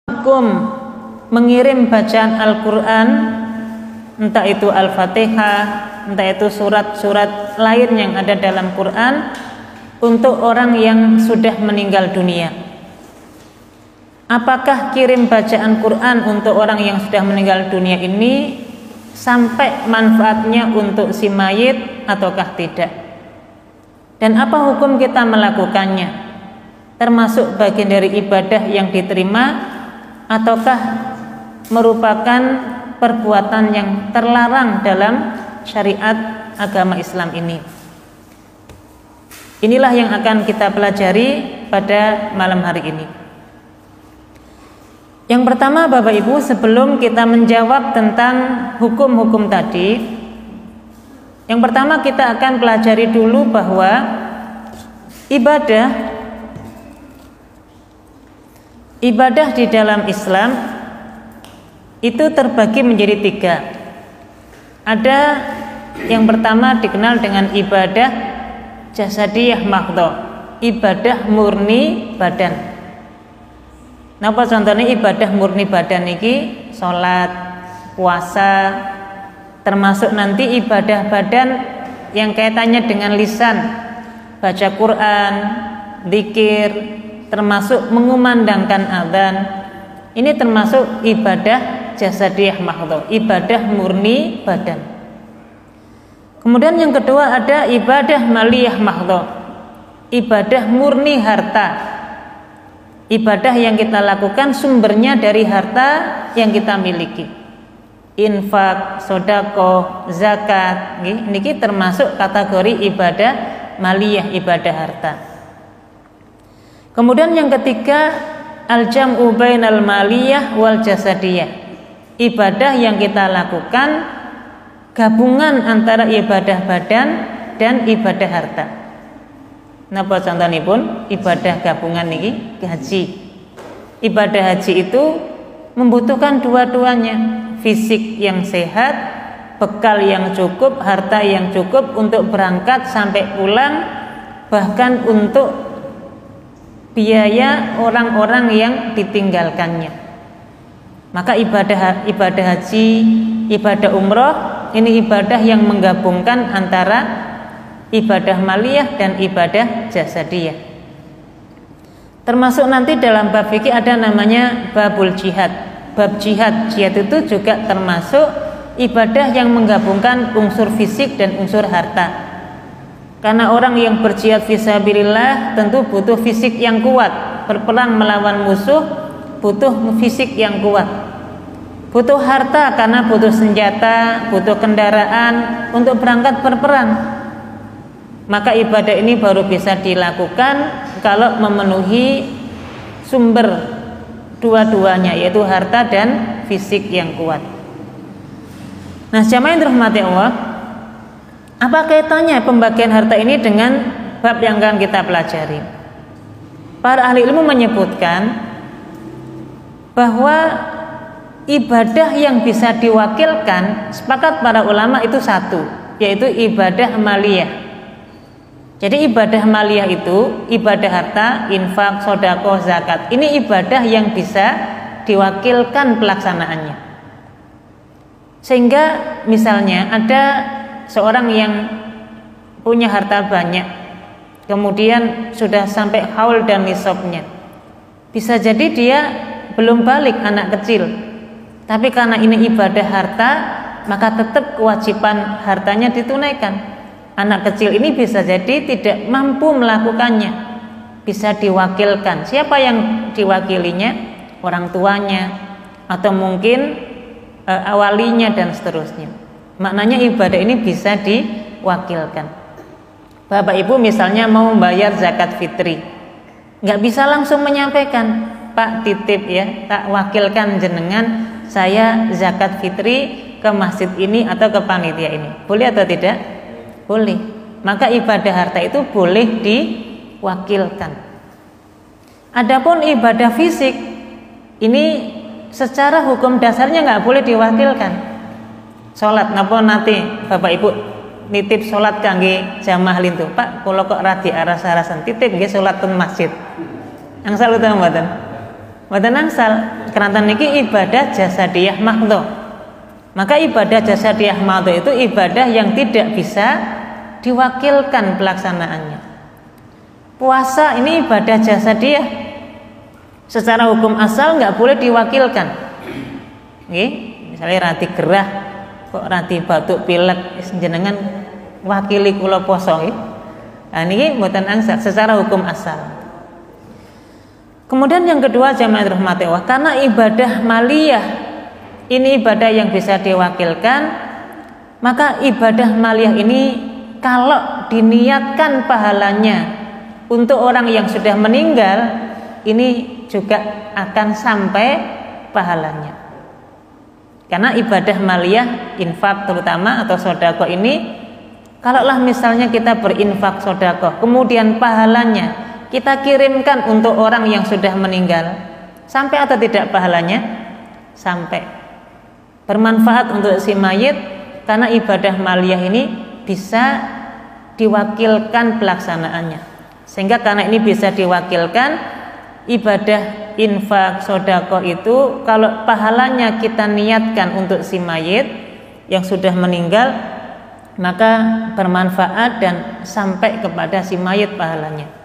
hukum mengirim bacaan Al-Quran, entah itu Al-Fatihah, entah itu surat-surat lain yang ada dalam Quran, untuk orang yang sudah meninggal dunia. Apakah kirim bacaan Quran untuk orang yang sudah meninggal dunia ini sampai manfaatnya untuk si mayit ataukah tidak? Dan apa hukum kita melakukannya? Termasuk bagian dari ibadah yang diterima ataukah merupakan perbuatan yang terlarang dalam syariat agama Islam ini? Inilah yang akan kita pelajari pada malam hari ini. Yang pertama, Bapak Ibu, sebelum kita menjawab tentang hukum-hukum tadi, yang pertama kita akan pelajari dulu bahwa ibadah di dalam Islam itu terbagi menjadi 3. Ada yang pertama dikenal dengan ibadah jasadiyah mahdhah, ibadah murni badan. Napa contohnya ibadah murni badan niki? Salat, puasa, termasuk nanti ibadah badan yang kaitannya dengan lisan, baca Quran, zikir, termasuk mengumandangkan azan. Ini termasuk ibadah jasadiyah mahdhah, ibadah murni badan. Kemudian yang kedua ada ibadah maliyah mahdhah, ibadah murni harta. Ibadah yang kita lakukan sumbernya dari harta yang kita miliki. Infak, sedekah, zakat, niki termasuk kategori ibadah maliyah, ibadah harta. Kemudian yang ketiga, al-jam'u bainal maliyah wal jasadiyah. Ibadah yang kita lakukan gabungan antara ibadah badan dan ibadah harta. Napa contohipun ibadah gabungan niki? Haji. Ibadah haji itu membutuhkan dua-duanya, fisik yang sehat, bekal yang cukup, harta yang cukup untuk berangkat sampai pulang, bahkan untuk biaya orang-orang yang ditinggalkannya. Maka ibadah haji, ibadah umroh ini ibadah yang menggabungkan antara ibadah maliyah dan ibadah jasadiyah. Termasuk nanti dalam bab fikih ada namanya babul jihad. Bab jihad itu juga termasuk ibadah yang menggabungkan unsur fisik dan unsur harta. Karena orang yang berjihad fisabilillah tentu butuh fisik yang kuat. Berperang melawan musuh butuh fisik yang kuat. Butuh harta karena butuh senjata, butuh kendaraan untuk berangkat berperang. Maka ibadah ini baru bisa dilakukan kalau memenuhi sumber dua-duanya, yaitu harta dan fisik yang kuat. Nah, jamaah yang dirahmati Allah, apa kaitannya pembagian harta ini dengan bab yang akan kita pelajari? Para ahli ilmu menyebutkan bahwa ibadah yang bisa diwakilkan, sepakat para ulama itu satu, yaitu ibadah maliyah. Jadi ibadah maliyah itu ibadah harta, infak, sedekah, zakat. Ini ibadah yang bisa diwakilkan pelaksanaannya. Sehingga misalnya ada seorang yang punya harta banyak, kemudian sudah sampai haul dan nisabnya. Bisa jadi dia belum balik anak kecil, tapi karena ini ibadah harta, maka tetap kewajiban hartanya ditunaikan. Anak kecil ini bisa jadi tidak mampu melakukannya, bisa diwakilkan. Siapa yang diwakilinya? Orang tuanya, atau mungkin awalinya dan seterusnya. Maknanya ibadah ini bisa diwakilkan. Bapak Ibu misalnya mau membayar zakat fitri, nggak bisa langsung menyampaikan, Pak titip ya, tak wakilkan jenengan saya zakat fitri ke masjid ini atau ke panitia ini. Boleh atau tidak? Boleh. Maka ibadah harta itu boleh diwakilkan. Adapun ibadah fisik ini secara hukum dasarnya nggak boleh diwakilkan. Sholat, napa nanti Bapak Ibu nitip sholat kangge jamaah lintu, Pak kula kok radi aras-arasan titip nggih sholat teng masjid. Angsal utawa mboten? Mboten angsal. Keranten niki ibadah jasadiyah mahdhah. Maka ibadah jasadiyah mahdhah itu ibadah yang tidak bisa diwakilkan pelaksanaannya. Puasa ini ibadah jasadiyah. Secara hukum asal nggak boleh diwakilkan. Nggih, misalnya rati gerah, kok rati batuk pilek, jenengan wakili kula poso nggih. Nah niki mboten angsal secara hukum asal. Kemudian yang kedua jamaah rahmati Allah, karena ibadah maliyah ini ibadah yang bisa diwakilkan, maka ibadah maliyah ini kalau diniatkan pahalanya untuk orang yang sudah meninggal, ini juga akan sampai pahalanya. Karena ibadah maliyah, infak terutama atau sedekah ini, kalaulah misalnya kita berinfak sedekah, kemudian pahalanya kita kirimkan untuk orang yang sudah meninggal, sampai atau tidak pahalanya? Sampai. Bermanfaat untuk si mayit, karena ibadah maliyah ini bisa diwakilkan pelaksanaannya. Sehingga karena ini bisa diwakilkan, ibadah infak sedekah itu kalau pahalanya kita niatkan untuk si mayit yang sudah meninggal, maka bermanfaat dan sampai kepada si mayit pahalanya.